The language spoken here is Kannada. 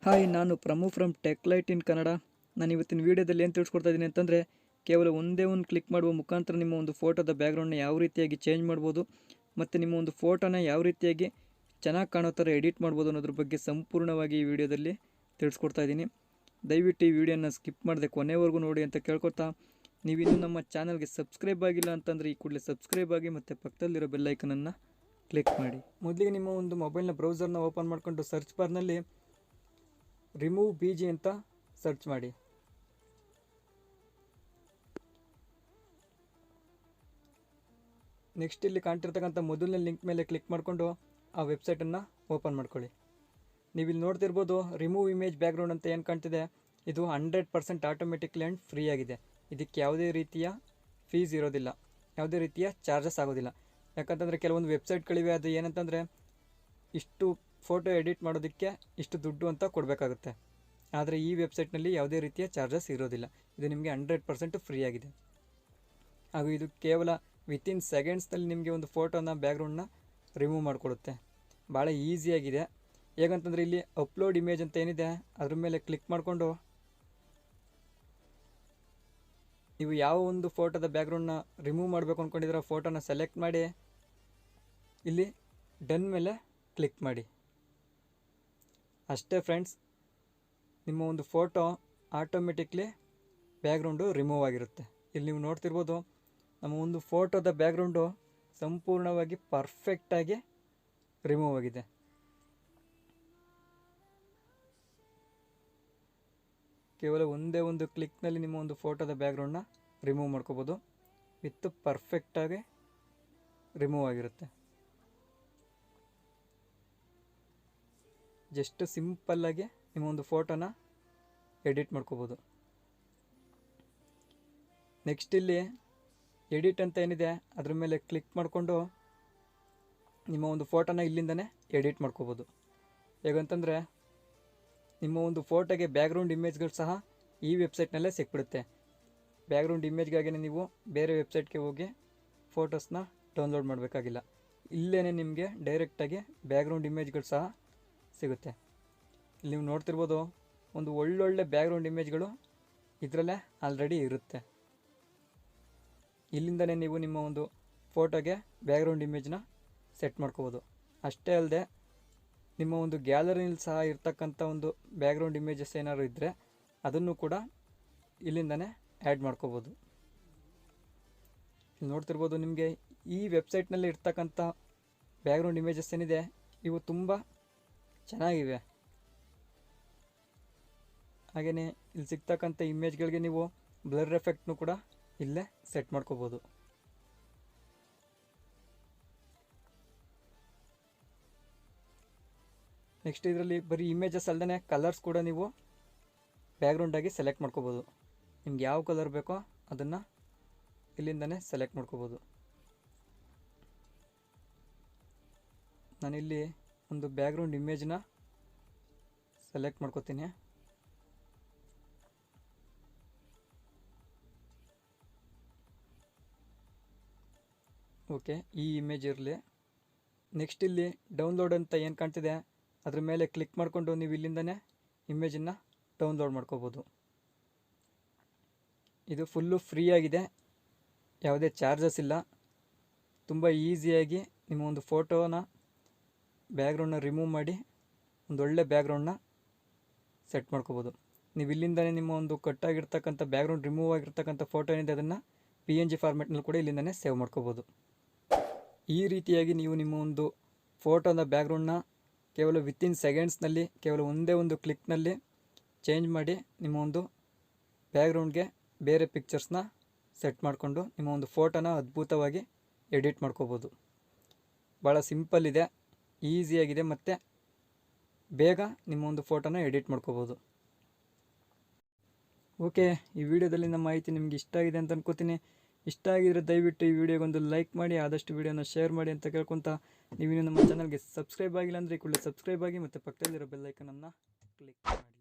ಹಾಯ್, ನಾನು ಪ್ರಮು ಫ್ರಮ್ ಟೆಕ್ಲೈಟ್ ಇನ್ ಕನ್ನಡ. ನಾನು ಇವತ್ತಿನ ವೀಡಿಯೋದಲ್ಲಿ ಏನು ತಿಳಿಸ್ಕೊಡ್ತಾ ಇದ್ದೀನಿ ಅಂತಂದರೆ, ಕೇವಲ ಒಂದೇ ಒಂದು ಕ್ಲಿಕ್ ಮಾಡುವ ಮುಖಾಂತರ ನಿಮ್ಮ ಒಂದು ಫೋಟೋದ ಬ್ಯಾಕ್ಗ್ರೌಂಡ್ನ ಯಾವ ರೀತಿಯಾಗಿ ಚೇಂಜ್ ಮಾಡ್ಬೋದು ಮತ್ತು ನಿಮ್ಮ ಒಂದು ಫೋಟೋನ ಯಾವ ರೀತಿಯಾಗಿ ಚೆನ್ನಾಗಿ ಕಾಣೋ ಥರ ಎಡಿಟ್ ಮಾಡ್ಬೋದು ಅನ್ನೋದ್ರ ಬಗ್ಗೆ ಸಂಪೂರ್ಣವಾಗಿ ಈ ವಿಡಿಯೋದಲ್ಲಿ ತಿಳಿಸ್ಕೊಡ್ತಾ ಇದ್ದೀನಿ. ದಯವಿಟ್ಟು ಈ ವಿಡಿಯೋನ ಸ್ಕಿಪ್ ಮಾಡದೆ ಕೊನೆವರೆಗೂ ನೋಡಿ ಅಂತ ಕೇಳ್ಕೊತಾ, ನೀವಿನ್ನೂ ನಮ್ಮ ಚಾನಲ್ಗೆ ಸಬ್ಸ್ಕ್ರೈಬ್ ಆಗಿಲ್ಲ ಅಂತಂದರೆ ಈ ಕೂಡಲೇ ಸಬ್ಸ್ಕ್ರೈಬ್ ಆಗಿ ಮತ್ತು ಪಕ್ಕದಲ್ಲಿರೋ ಬೆಲ್ಲೈಕನನ್ನು ಕ್ಲಿಕ್ ಮಾಡಿ. ಮೊದಲಿಗೆ ನಿಮ್ಮ ಒಂದು ಮೊಬೈಲ್ನ ಬ್ರೌಸರ್ನ ಓಪನ್ ಮಾಡಿಕೊಂಡು ಸರ್ಚ್ ಬಾರ್ನಲ್ಲಿ ರಿಮೂವ್ BG ಅಂತ ಸರ್ಚ್ ಮಾಡಿ. ನೆಕ್ಸ್ಟ್ ಇಲ್ಲಿ ಕಾಣ್ತಿರ್ತಕ್ಕಂಥ ಮೊದಲನೇ ಲಿಂಕ್ ಮೇಲೆ ಕ್ಲಿಕ್ ಮಾಡಿಕೊಂಡು ಆ ವೆಬ್ಸೈಟನ್ನು ಓಪನ್ ಮಾಡ್ಕೊಳ್ಳಿ. ನೀವು ಇಲ್ಲಿ ನೋಡ್ತಿರ್ಬೋದು ರಿಮೂವ್ ಇಮೇಜ್ ಬ್ಯಾಕ್ಗ್ರೌಂಡ್ ಅಂತ ಏನು ಕಾಣ್ತಿದೆ, ಇದು 100% ಆಟೋಮೆಟಿಕ್ಲಿ ಆ್ಯಂಡ್ ಫ್ರೀ ಆಗಿದೆ. ಇದಕ್ಕೆ ಯಾವುದೇ ರೀತಿಯ ಫೀಸ್ ಇರೋದಿಲ್ಲ, ಯಾವುದೇ ರೀತಿಯ ಚಾರ್ಜಸ್ ಆಗೋದಿಲ್ಲ. ಯಾಕಂತಂದರೆ ಕೆಲವೊಂದು ವೆಬ್ಸೈಟ್ಗಳಿವೆ, ಅದು ಏನಂತಂದರೆ ಇಷ್ಟು ಫೋಟೋ ಎಡಿಟ್ ಮಾಡೋದಕ್ಕೆ ಇಷ್ಟು ದುಡ್ಡು ಅಂತ ಕೊಡಬೇಕಾಗುತ್ತೆ. ಆದರೆ ಈ ವೆಬ್ಸೈಟ್ನಲ್ಲಿ ಯಾವುದೇ ರೀತಿಯ ಚಾರ್ಜಸ್ ಇರೋದಿಲ್ಲ. ಇದು ನಿಮಗೆ 100% ಫ್ರೀ ಆಗಿದೆ. ಹಾಗೂ ಇದು ಕೇವಲ ವಿತಿನ್ ಸೆಕೆಂಡ್ಸ್ನಲ್ಲಿ ನಿಮಗೆ ಒಂದು ಫೋಟೋನ ಬ್ಯಾಕ್ಗ್ರೌಂಡ್ನ ರಿಮೂವ್ ಮಾಡಿಕೊಡುತ್ತೆ. ಭಾಳ ಈಸಿಯಾಗಿದೆ. ಹೇಗಂತಂದರೆ ಇಲ್ಲಿ ಅಪ್ಲೋಡ್ ಇಮೇಜ್ ಅಂತ ಏನಿದೆ ಅದ್ರ ಮೇಲೆ ಕ್ಲಿಕ್ ಮಾಡಿಕೊಂಡು ನೀವು ಯಾವ ಒಂದು ಫೋಟೋದ ಬ್ಯಾಕ್ಗ್ರೌಂಡ್ನ ರಿಮೂವ್ ಮಾಡಬೇಕು ಅಂದ್ಕೊಂಡಿದ್ರೆ ಆ ಫೋಟೋನ ಸೆಲೆಕ್ಟ್ ಮಾಡಿ ಇಲ್ಲಿ ಡನ್ ಮೇಲೆ ಕ್ಲಿಕ್ ಮಾಡಿ. ಅಷ್ಟೇ ಫ್ರೆಂಡ್ಸ್, ನಿಮ್ಮ ಒಂದು ಫೋಟೋ ಆಟೋಮೆಟಿಕ್ಲಿ ಬ್ಯಾಕ್ಗ್ರೌಂಡು ರಿಮೂವ್ ಆಗಿರುತ್ತೆ. ಇಲ್ಲಿ ನೀವು ನೋಡ್ತಿರ್ಬೋದು ನಮ್ಮ ಒಂದು ಫೋಟೋದ ಬ್ಯಾಕ್ಗ್ರೌಂಡು ಸಂಪೂರ್ಣವಾಗಿ ಪರ್ಫೆಕ್ಟಾಗಿ ರಿಮೂವ್ ಆಗಿದೆ. ಕೇವಲ ಒಂದೇ ಒಂದು ಕ್ಲಿಕ್ನಲ್ಲಿ ನಿಮ್ಮ ಒಂದು ಫೋಟೋದ ಬ್ಯಾಕ್ಗ್ರೌಂಡ್ನ ರಿಮೂವ್ ಮಾಡ್ಕೋಬೋದು. ವಿತ್ ಪರ್ಫೆಕ್ಟಾಗಿ ರಿಮೂವ್ ಆಗಿರುತ್ತೆ. ಜಸ್ಟ್ ಸಿಂಪಲ್ಲಾಗಿ ನಿಮ್ಮ ಒಂದು ಫೋಟೋನ ಎಡಿಟ್ ಮಾಡ್ಕೋಬೋದು. ನೆಕ್ಸ್ಟ್ ಇಲ್ಲಿ ಎಡಿಟ್ ಅಂತ ಏನಿದೆ ಅದ್ರ ಮೇಲೆ ಕ್ಲಿಕ್ ಮಾಡಿಕೊಂಡು ನಿಮ್ಮ ಒಂದು ಫೋಟೋನ ಇಲ್ಲಿಂದನೇ ಎಡಿಟ್ ಮಾಡ್ಕೋಬೋದು. ಹೇಗಂತಂದರೆ ನಿಮ್ಮ ಒಂದು ಫೋಟೋಗೆ ಬ್ಯಾಕ್ಗ್ರೌಂಡ್ ಇಮೇಜ್ಗಳು ಸಹ ಈ ವೆಬ್ಸೈಟ್ನಲ್ಲೇ ಸಿಕ್ಬಿಡುತ್ತೆ. ಬ್ಯಾಕ್ಗ್ರೌಂಡ್ ಇಮೇಜ್ಗಾಗಿಯೇ ನೀವು ಬೇರೆ ವೆಬ್ಸೈಟ್ಗೆ ಹೋಗಿ ಫೋಟೋಸ್ನ ಡೌನ್ಲೋಡ್ ಮಾಡಬೇಕಾಗಿಲ್ಲ. ಇಲ್ಲೇ ನಿಮಗೆ ಡೈರೆಕ್ಟಾಗಿ ಬ್ಯಾಕ್ಗ್ರೌಂಡ್ ಇಮೇಜ್ಗಳು ಸಹ ಸಿಗುತ್ತೆ. ಇಲ್ಲಿ ನೀವು ನೋಡ್ತಿರ್ಬೋದು ಒಂದು ಒಳ್ಳೊಳ್ಳೆ ಬ್ಯಾಕ್ಗ್ರೌಂಡ್ ಇಮೇಜ್ಗಳು ಇದರಲ್ಲೇ ಆಲ್ರೆಡಿ ಇರುತ್ತೆ. ಇಲ್ಲಿಂದನೇ ನೀವು ನಿಮ್ಮ ಒಂದು ಫೋಟೋಗೆ ಬ್ಯಾಕ್ಗ್ರೌಂಡ್ ಇಮೇಜ್ನ ಸೆಟ್ ಮಾಡ್ಕೋಬೋದು. ಅಷ್ಟೇ ಅಲ್ಲದೆ ನಿಮ್ಮ ಒಂದು ಗ್ಯಾಲರಿಯಲ್ಲಿ ಸಹ ಇರ್ತಕ್ಕಂಥ ಒಂದು ಬ್ಯಾಕ್ಗ್ರೌಂಡ್ ಇಮೇಜಸ್ ಏನಾದ್ರು ಇದ್ದರೆ ಅದನ್ನು ಕೂಡ ಇಲ್ಲಿಂದನೇ ಆ್ಯಡ್ ಮಾಡ್ಕೋಬೋದು. ಇಲ್ಲಿ ನೋಡ್ತಿರ್ಬೋದು ನಿಮಗೆ ಈ ವೆಬ್ಸೈಟ್ನಲ್ಲಿ ಇರ್ತಕ್ಕಂಥ ಬ್ಯಾಕ್ಗ್ರೌಂಡ್ ಇಮೇಜಸ್ ಏನಿದೆ ಇವು ತುಂಬ ಚೆನ್ನಾಗಿವೆ. ಹಾಗೆಯೇ ಇಲ್ಲಿ ಸಿಗ್ತಕ್ಕಂಥ ಇಮೇಜ್ಗಳಿಗೆ ನೀವು ಬ್ಲರ್ ಎಫೆಕ್ಟ್ನು ಕೂಡ ಇಲ್ಲೇ ಸೆಟ್ ಮಾಡ್ಕೋಬೋದು. ನೆಕ್ಸ್ಟ್ ಇದರಲ್ಲಿ ಬರೀ ಇಮೇಜಸ್ ಅಲ್ಲದೆ ಕಲರ್ಸ್ ಕೂಡ ನೀವು ಬ್ಯಾಕ್ಗ್ರೌಂಡಾಗಿ ಸೆಲೆಕ್ಟ್ ಮಾಡ್ಕೋಬೋದು. ನಿಮ್ಗೆ ಯಾವ ಕಲರ್ ಬೇಕೋ ಅದನ್ನು ಇಲ್ಲಿಂದನೇ ಸೆಲೆಕ್ಟ್ ಮಾಡ್ಕೋಬೋದು. ನಾನಿಲ್ಲಿ ಒಂದು ಬ್ಯಾಕ್ಗ್ರೌಂಡ್ ಇಮೇಜ್ನ ಸೆಲೆಕ್ಟ್ ಮಾಡ್ಕೋತೀನಿ. ಓಕೆ, ಈ ಇಮೇಜ್ ಇರಲಿ. ನೆಕ್ಸ್ಟ್ ಇಲ್ಲಿ ಡೌನ್ಲೋಡ್ ಅಂತ ಏನು ಕಾಣ್ತಿದೆ ಅದ್ರ ಮೇಲೆ ಕ್ಲಿಕ್ ಮಾಡಿಕೊಂಡು ನೀವು ಇಲ್ಲಿಂದನೇ ಇಮೇಜನ್ನು ಡೌನ್ಲೋಡ್ ಮಾಡ್ಕೋಬೋದು. ಇದು ಫುಲ್ಲು ಫ್ರೀ ಆಗಿದೆ, ಯಾವುದೇ ಚಾರ್ಜಸ್ ಇಲ್ಲ. ತುಂಬ ಈಸಿಯಾಗಿ ನಿಮ್ಮ ಒಂದು ಫೋಟೋನ ಬ್ಯಾಕ್ಗ್ರೌಂಡ್ನ ರಿಮೂವ್ ಮಾಡಿ ಒಂದೊಳ್ಳೆ ಬ್ಯಾಕ್ಗ್ರೌಂಡ್ನ ಸೆಟ್ ಮಾಡ್ಕೋಬೋದು. ನೀವು ಇಲ್ಲಿಂದನೇ ನಿಮ್ಮ ಒಂದು ಕಟ್ಟಾಗಿರ್ತಕ್ಕಂಥ ಬ್ಯಾಕ್ಗ್ರೌಂಡ್ ರಿಮೂವ್ ಆಗಿರ್ತಕ್ಕಂಥ ಫೋಟೋ ಏನಿದೆ ಅದನ್ನು PNG ಫಾರ್ಮೆಟ್ನಲ್ಲಿ ಕೂಡ ಇಲ್ಲಿಂದನೇ ಸೇವ್ ಮಾಡ್ಕೋಬೋದು. ಈ ರೀತಿಯಾಗಿ ನೀವು ನಿಮ್ಮ ಒಂದು ಫೋಟೋನ ಬ್ಯಾಕ್ಗ್ರೌಂಡ್ನ ಕೇವಲ ವಿತಿನ್ ಸೆಕೆಂಡ್ಸ್ನಲ್ಲಿ ಕೇವಲ ಒಂದೇ ಒಂದು ಕ್ಲಿಕ್ನಲ್ಲಿ ಚೇಂಜ್ ಮಾಡಿ ನಿಮ್ಮ ಒಂದು ಬ್ಯಾಕ್ಗ್ರೌಂಡ್ಗೆ ಬೇರೆ ಪಿಕ್ಚರ್ಸ್ನ ಸೆಟ್ ಮಾಡಿಕೊಂಡು ನಿಮ್ಮ ಒಂದು ಫೋಟೋನ ಅದ್ಭುತವಾಗಿ ಎಡಿಟ್ ಮಾಡ್ಕೋಬೋದು. ಭಾಳ ಸಿಂಪಲ್ ಇದೆ, ಈಸಿಯಾಗಿದೆ ಮತ್ತು ಬೇಗ ನಿಮ್ಮ ಒಂದು ಫೋಟೋನ ಎಡಿಟ್ ಮಾಡ್ಕೋಬೋದು. ಓಕೆ, ಈ ವಿಡಿಯೋದಲ್ಲಿ ನಮ್ಮ ಮಾಹಿತಿ ನಿಮ್ಗೆ ಇಷ್ಟ ಆಗಿದೆ ಅಂತ ಅನ್ಕೋತೀನಿ. ಇಷ್ಟ ಆಗಿದ್ರೆ ದಯವಿಟ್ಟು ಈ ವಿಡಿಯೋಗೊಂದು ಲೈಕ್ ಮಾಡಿ, ಆದಷ್ಟು ವಿಡಿಯೋನ ಶೇರ್ ಮಾಡಿ ಅಂತ ಕೇಳ್ಕೊತಾ, ನೀವಿನ್ನೂ ನಮ್ಮ ಚಾನಲ್ಗೆ ಸಬ್ಸ್ಕ್ರೈಬ್ ಆಗಿಲ್ಲ ಅಂದರೆ ಈ ಕೂಡಲೇ ಸಬ್ಸ್ಕ್ರೈಬ್ ಆಗಿ ಮತ್ತು ಪಕ್ಕದಲ್ಲಿರೋ ಬೆಲ್ಲೈಕನನ್ನು ಕ್ಲಿಕ್ ಮಾಡಿ.